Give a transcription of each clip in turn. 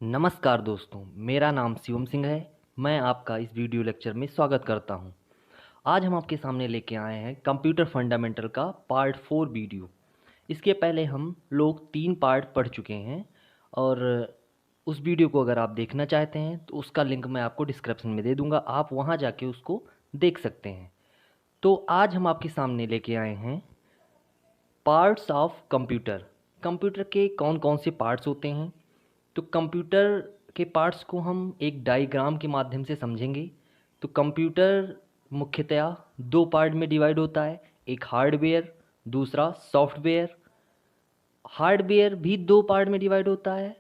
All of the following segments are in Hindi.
नमस्कार दोस्तों, मेरा नाम शिवम सिंह है। मैं आपका इस वीडियो लेक्चर में स्वागत करता हूं। आज हम आपके सामने लेके आए हैं कंप्यूटर फंडामेंटल का पार्ट 4 वीडियो। इसके पहले हम लोग 3 पार्ट पढ़ चुके हैं और उस वीडियो को अगर आप देखना चाहते हैं तो उसका लिंक मैं आपको डिस्क्रिप्शन में दे दूंगा, आप वहां जाके उसको देख सकते हैं। तो आज हम आपके सामने लेके आए हैं पार्ट्स ऑफ कंप्यूटर। कंप्यूटर के कौन कौन से पार्ट्स होते हैं। तो कंप्यूटर के पार्ट्स को हम एक डायग्राम के माध्यम से समझेंगे। तो कंप्यूटर मुख्यतया 2 पार्ट में डिवाइड होता है, एक हार्डवेयर, दूसरा सॉफ्टवेयर। हार्डवेयर भी 2 पार्ट में डिवाइड होता है,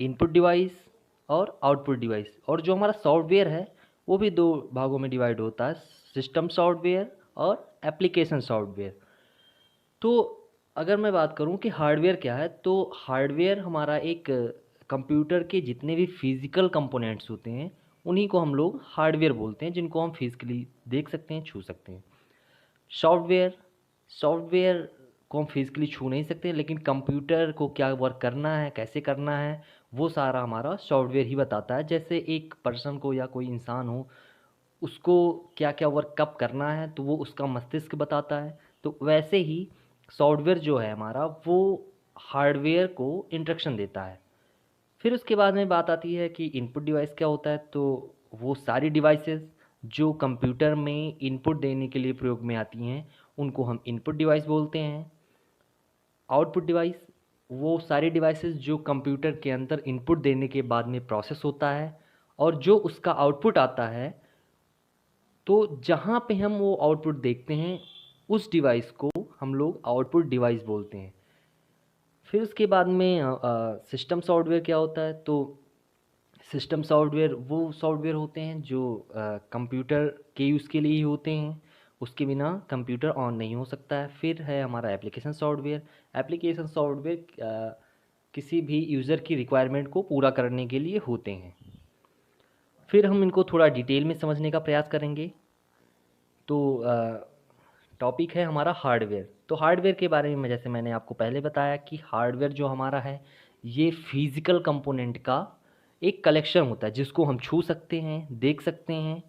इनपुट डिवाइस और आउटपुट डिवाइस। और जो हमारा सॉफ्टवेयर है वो भी 2 भागों में डिवाइड होता है, सिस्टम सॉफ्टवेयर और एप्लीकेशन सॉफ्टवेयर। तो अगर मैं बात करूं कि हार्डवेयर क्या है, तो हार्डवेयर हमारा एक कंप्यूटर के जितने भी फिज़िकल कंपोनेंट्स होते हैं उन्हीं को हम लोग हार्डवेयर बोलते हैं, जिनको हम फिज़िकली देख सकते हैं, छू सकते हैं। सॉफ्टवेयर सॉफ्टवेयर को हम फिज़िकली छू नहीं सकते, लेकिन कंप्यूटर को क्या वर्क करना है, कैसे करना है, वो सारा हमारा सॉफ्टवेयर ही बताता है। जैसे एक पर्सन को या कोई इंसान हो, उसको क्या क्या वर्क कब करना है तो वो उसका मस्तिष्क बताता है। तो वैसे ही सॉफ्टवेयर जो है हमारा, वो हार्डवेयर को इंस्ट्रक्शन देता है। फिर उसके बाद में बात आती है कि इनपुट डिवाइस क्या होता है। तो वो सारी डिवाइसेस जो कंप्यूटर में इनपुट देने के लिए प्रयोग में आती हैं उनको हम इनपुट डिवाइस बोलते हैं। आउटपुट डिवाइस वो सारी डिवाइसेस जो कंप्यूटर के अंदर इनपुट देने के बाद में प्रोसेस होता है और जो उसका आउटपुट आता है, तो जहाँ पे हम वो आउटपुट देखते हैं उस डिवाइस को हम लोग आउटपुट डिवाइस बोलते हैं। फिर उसके बाद में सिस्टम सॉफ्टवेयर क्या होता है। तो सिस्टम सॉफ्टवेयर वो सॉफ्टवेयर होते हैं जो कंप्यूटर के यूज़ के लिए ही होते हैं, उसके बिना कंप्यूटर ऑन नहीं हो सकता है। फिर है हमारा एप्लीकेशन सॉफ्टवेयर। एप्लीकेशन सॉफ्टवेयर किसी भी यूज़र की रिक्वायरमेंट को पूरा करने के लिए होते हैं। फिर हम इनको थोड़ा डिटेल में समझने का प्रयास करेंगे। तो टॉपिक है हमारा हार्डवेयर। तो हार्डवेयर के बारे में जैसे मैंने आपको पहले बताया कि हार्डवेयर जो हमारा है ये फिज़िकल कंपोनेंट का एक कलेक्शन होता है, जिसको हम छू सकते हैं, देख सकते हैं,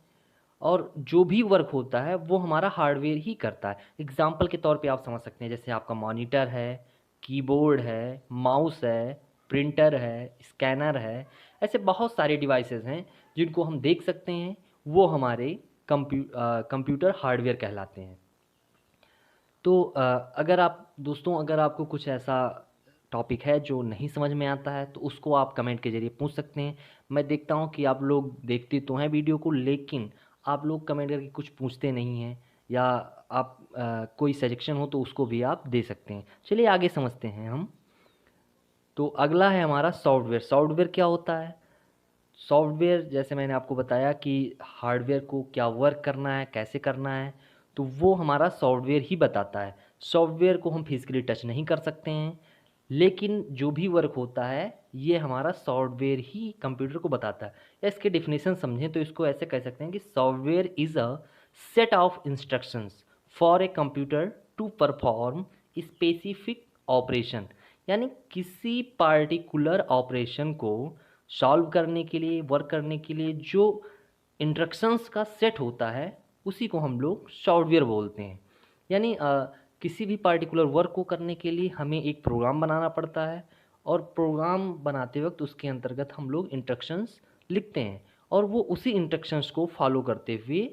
और जो भी वर्क होता है वो हमारा हार्डवेयर ही करता है। एग्जाम्पल के तौर पे आप समझ सकते हैं, जैसे आपका मॉनिटर है, कीबोर्ड है, माउस है, प्रिंटर है, स्कैनर है। ऐसे बहुत सारे डिवाइसेस हैं जिनको हम देख सकते हैं, वो हमारे कंप्यूटर हार्डवेयर कहलाते हैं। तो अगर आप दोस्तों, अगर आपको कुछ ऐसा टॉपिक है जो नहीं समझ में आता है तो उसको आप कमेंट के ज़रिए पूछ सकते हैं। मैं देखता हूँ कि आप लोग देखते तो हैं वीडियो को, लेकिन आप लोग कमेंट करके कुछ पूछते नहीं हैं, या आप कोई सजेशन हो तो उसको भी आप दे सकते हैं। चलिए आगे समझते हैं हम। तो अगला है हमारा सॉफ्टवेयर। सॉफ्टवेयर क्या होता है। सॉफ्टवेयर जैसे मैंने आपको बताया कि हार्डवेयर को क्या वर्क करना है, कैसे करना है, तो वो हमारा सॉफ्टवेयर ही बताता है। सॉफ्टवेयर को हम फिजिकली टच नहीं कर सकते हैं, लेकिन जो भी वर्क होता है ये हमारा सॉफ्टवेयर ही कंप्यूटर को बताता है। या इसके डेफिनेशन समझें तो इसको ऐसे कह सकते हैं कि software is a set of instructions for a computer to perform specific operation. यानी किसी पार्टिकुलर ऑपरेशन को सॉल्व करने के लिए, वर्क करने के लिए जो इंस्ट्रक्शंस का सेट होता है उसी को हम लोग सॉफ्टवेयर बोलते हैं। यानी किसी भी पार्टिकुलर वर्क को करने के लिए हमें एक प्रोग्राम बनाना पड़ता है, और प्रोग्राम बनाते वक्त उसके अंतर्गत हम लोग इंस्ट्रक्शंस लिखते हैं, और वो उसी इंस्ट्रक्शंस को फॉलो करते हुए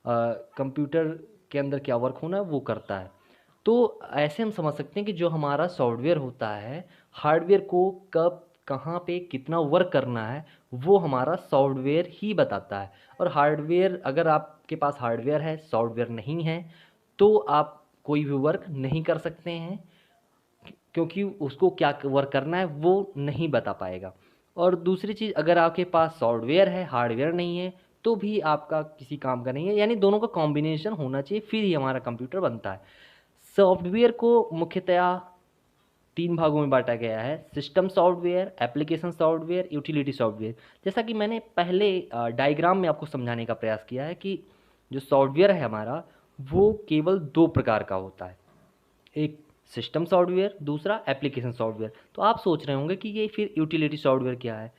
कंप्यूटर के अंदर क्या वर्क होना है वो करता है। तो ऐसे हम समझ सकते हैं कि जो हमारा सॉफ्टवेयर होता है, हार्डवेयर को कब, कहाँ पे कितना वर्क करना है वो हमारा सॉफ्टवेयर ही बताता है। और हार्डवेयर, अगर आपके पास हार्डवेयर है, सॉफ्टवेयर नहीं है, तो आप कोई भी वर्क नहीं कर सकते हैं, क्योंकि उसको क्या वर्क करना है वो नहीं बता पाएगा। और दूसरी चीज़, अगर आपके पास सॉफ्टवेयर है, हार्डवेयर नहीं है, तो भी आपका किसी काम का नहीं है। यानी दोनों का कॉम्बिनेशन होना चाहिए, फिर ही हमारा कंप्यूटर बनता है। सॉफ्टवेयर को मुख्यतया 3 भागों में बांटा गया है, system software, application software, utility software. जैसा कि मैंने पहले डायग्राम में आपको समझाने का प्रयास किया है कि जो सॉफ्टवेयर है हमारा वो केवल 2 प्रकार का होता है, एक सिस्टम सॉफ्टवेयर, दूसरा एप्लीकेशन सॉफ्टवेयर। तो आप सोच रहे होंगे कि ये फिर यूटिलिटी सॉफ्टवेयर क्या है।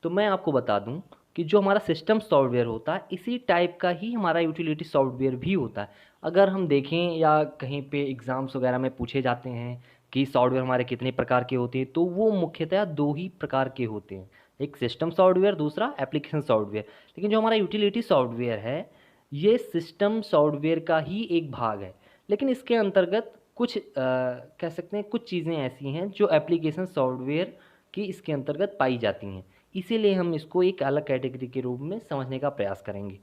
तो मैं आपको बता दूं कि जो हमारा सिस्टम सॉफ्टवेयर होता है इसी टाइप का ही हमारा यूटिलिटी सॉफ्टवेयर भी होता है। अगर हम देखें या कहीं पे एग्ज़ाम्स वगैरह में पूछे जाते हैं कि सॉफ्टवेयर हमारे कितने प्रकार के होते हैं, तो वो मुख्यतः दो ही प्रकार के होते हैं, एक सिस्टम सॉफ्टवेयर, दूसरा एप्लीकेशन सॉफ्टवेयर। लेकिन जो हमारा यूटिलिटी सॉफ्टवेयर है ये सिस्टम सॉफ्टवेयर का ही एक भाग है, लेकिन इसके अंतर्गत कुछ कह सकते हैं कुछ चीज़ें ऐसी हैं जो एप्लीकेशन सॉफ्टवेयर की इसके अंतर्गत पाई जाती हैं। इसीलिए हम इसको एक अलग कैटेगरी के रूप में समझने का प्रयास करेंगे।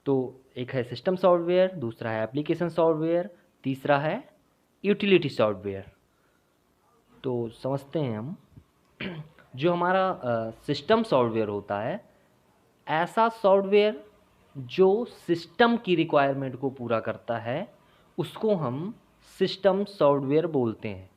तो एक है सिस्टम सॉफ्टवेयर, दूसरा है एप्लीकेशन सॉफ्टवेयर, तीसरा है यूटिलिटी सॉफ्टवेयर। तो समझते हैं हम। जो हमारा सिस्टम सॉफ्टवेयर होता है, ऐसा सॉफ्टवेयर जो सिस्टम की रिक्वायरमेंट को पूरा करता है उसको हम सिस्टम सॉफ्टवेयर बोलते हैं।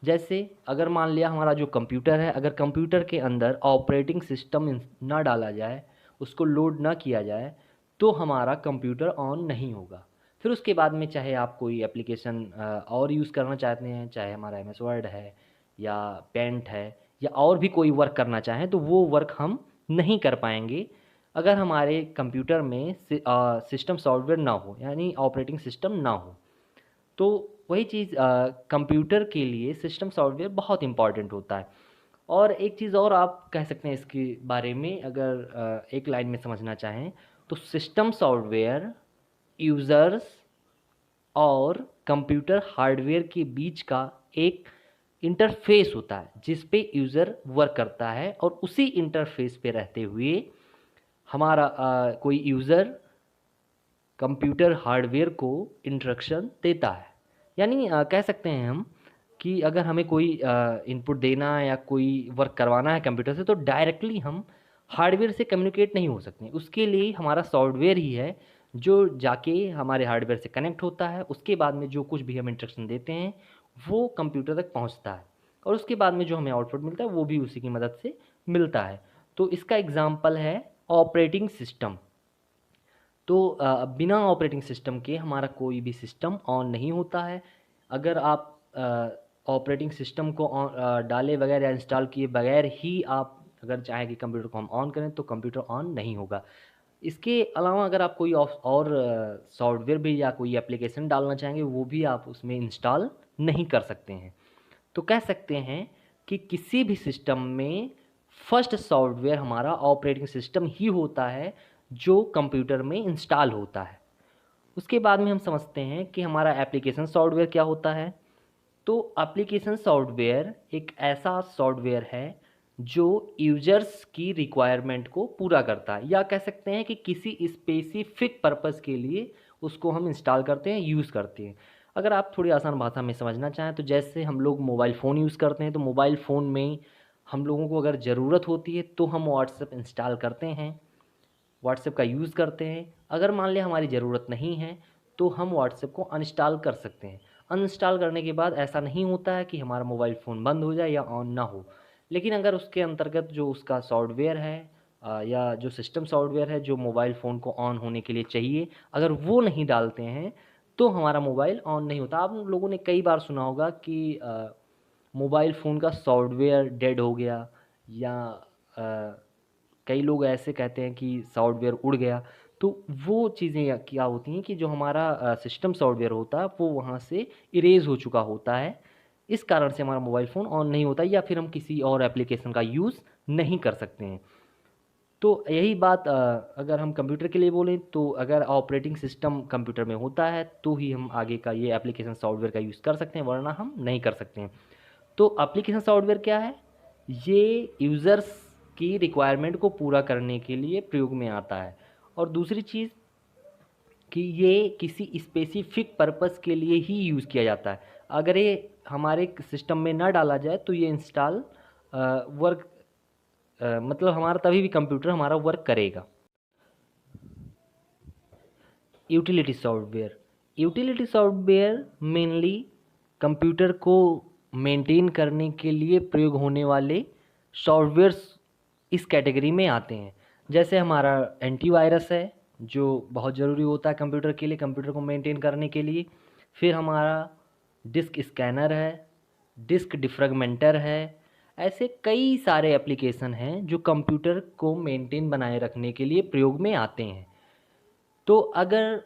जैसे अगर मान लिया हमारा जो कंप्यूटर है, अगर कंप्यूटर के अंदर ऑपरेटिंग सिस्टम ना डाला जाए, उसको लोड ना किया जाए, तो हमारा कंप्यूटर ऑन नहीं होगा। फिर उसके बाद में चाहे आप कोई एप्लीकेशन और यूज़ करना चाहते हैं, चाहे हमारा MS वर्ड है या पेंट है या और भी कोई वर्क करना चाहें, तो वो वर्क हम नहीं कर पाएंगे अगर हमारे कंप्यूटर में सिस्टम सॉफ्टवेयर ना हो, यानी ऑपरेटिंग सिस्टम ना हो। तो वही चीज़ कंप्यूटर के लिए सिस्टम सॉफ्टवेयर बहुत इम्पॉर्टेंट होता है। और एक चीज़ और आप कह सकते हैं इसके बारे में, अगर एक लाइन में समझना चाहें, तो सिस्टम सॉफ्टवेयर यूज़र्स और कंप्यूटर हार्डवेयर के बीच का एक इंटरफेस होता है जिस पे यूज़र वर्क करता है, और उसी इंटरफेस पे रहते हुए हमारा कोई यूज़र कंप्यूटर हार्डवेयर को इंस्ट्रक्शन देता है। यानी कह सकते हैं हम कि अगर हमें कोई इनपुट देना है या कोई वर्क करवाना है कंप्यूटर से, तो डायरेक्टली हम हार्डवेयर से कम्युनिकेट नहीं हो सकते। उसके लिए हमारा सॉफ्टवेयर ही है जो जाके हमारे हार्डवेयर से कनेक्ट होता है। उसके बाद में जो कुछ भी हम इंस्ट्रक्शन देते हैं वो कंप्यूटर तक पहुंचता है, और उसके बाद में जो हमें आउटपुट मिलता है वो भी उसी की मदद से मिलता है। तो इसका एग्जाम्पल है ऑपरेटिंग सिस्टम। तो बिना ऑपरेटिंग सिस्टम के हमारा कोई भी सिस्टम ऑन नहीं होता है। अगर आप ऑपरेटिंग सिस्टम को डाले बगैर या इंस्टॉल किए बगैर ही आप अगर चाहें कि कंप्यूटर को हम ऑन करें, तो कंप्यूटर ऑन नहीं होगा। इसके अलावा अगर आप कोई और सॉफ्टवेयर भी या कोई एप्लीकेशन डालना चाहेंगे, वो भी आप उसमें इंस्टॉल नहीं कर सकते हैं। तो कह सकते हैं कि किसी भी सिस्टम में फर्स्ट सॉफ्टवेयर हमारा ऑपरेटिंग सिस्टम ही होता है जो कंप्यूटर में इंस्टॉल होता है। उसके बाद में हम समझते हैं कि हमारा एप्लीकेशन सॉफ्टवेयर क्या होता है। तो एप्लीकेशन सॉफ्टवेयर एक ऐसा सॉफ्टवेयर है जो यूजर्स की रिक्वायरमेंट को पूरा करता है, या कह सकते हैं कि किसी स्पेसिफिक पर्पस के लिए उसको हम इंस्टॉल करते हैं, यूज़ करते हैं। अगर आप थोड़ी आसान भाषा में समझना चाहें, तो जैसे हम लोग मोबाइल फ़ोन यूज़ करते हैं, तो मोबाइल फ़ोन में हम लोगों को अगर ज़रूरत होती है तो हम व्हाट्सएप इंस्टॉल करते हैं, व्हाट्सएप का यूज़ करते हैं। अगर मान लिया हमारी ज़रूरत नहीं है तो हम व्हाट्सएप को अनइंस्टॉल कर सकते हैं। अनइंस्टॉल करने के बाद ऐसा नहीं होता है कि हमारा मोबाइल फ़ोन बंद हो जाए या ऑन ना हो। लेकिन अगर उसके अंतर्गत जो उसका सॉफ्टवेयर है या जो सिस्टम सॉफ्टवेयर है जो मोबाइल फ़ोन को ऑन होने के लिए चाहिए, अगर वो नहीं डालते हैं तो हमारा मोबाइल ऑन नहीं होता। आप लोगों ने कई बार सुना होगा कि मोबाइल फ़ोन का सॉफ्टवेयर डेड हो गया, या कई लोग ऐसे कहते हैं कि सॉफ्टवेयर उड़ गया। तो वो चीज़ें क्या होती हैं कि जो हमारा सिस्टम सॉफ्टवेयर होता है वो वहाँ से इरेज़ हो चुका होता है। इस कारण से हमारा मोबाइल फ़ोन ऑन नहीं होता, या फिर हम किसी और एप्लीकेशन का यूज़ नहीं कर सकते हैं। तो यही बात अगर हम कंप्यूटर के लिए बोलें, तो अगर ऑपरेटिंग सिस्टम कंप्यूटर में होता है तो ही हम आगे का ये एप्लीकेशन सॉफ्टवेयर का यूज़ कर सकते हैं, वरना हम नहीं कर सकते हैं। तो एप्लीकेशन सॉफ्टवेयर क्या है? ये यूज़र्स की रिक्वायरमेंट को पूरा करने के लिए प्रयोग में आता है। और दूसरी चीज़ कि ये किसी स्पेसिफिक पर्पस के लिए ही यूज़ किया जाता है। अगर ये हमारे सिस्टम में ना डाला जाए तो ये इंस्टॉल वर्क मतलब हमारा तभी भी कंप्यूटर हमारा वर्क करेगा। यूटिलिटी सॉफ्टवेयर मेनली कंप्यूटर को मेंटेन करने के लिए प्रयोग होने वाले सॉफ्टवेयर्स इस कैटेगरी में आते हैं। जैसे हमारा एंटीवायरस है जो बहुत ज़रूरी होता है कंप्यूटर के लिए, कंप्यूटर को मेंटेन करने के लिए। फिर हमारा डिस्क स्कैनर है, डिस्क डिफ्रेगमेंटर है, ऐसे कई सारे एप्लीकेशन हैं जो कंप्यूटर को मेंटेन बनाए रखने के लिए प्रयोग में आते हैं। तो अगर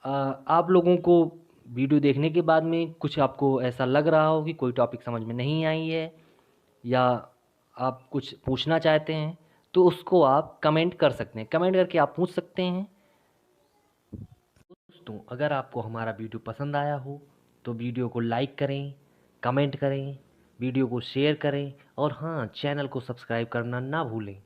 आप लोगों को वीडियो देखने के बाद में कुछ आपको ऐसा लग रहा हो कि कोई टॉपिक समझ में नहीं आई है या आप कुछ पूछना चाहते हैं, तो उसको आप कमेंट कर सकते हैं। कमेंट करके आप पूछ सकते हैं। दोस्तों, अगर आपको हमारा वीडियो पसंद आया हो तो वीडियो को लाइक करें, कमेंट करें, वीडियो को शेयर करें और हाँ, चैनल को सब्सक्राइब करना ना भूलें।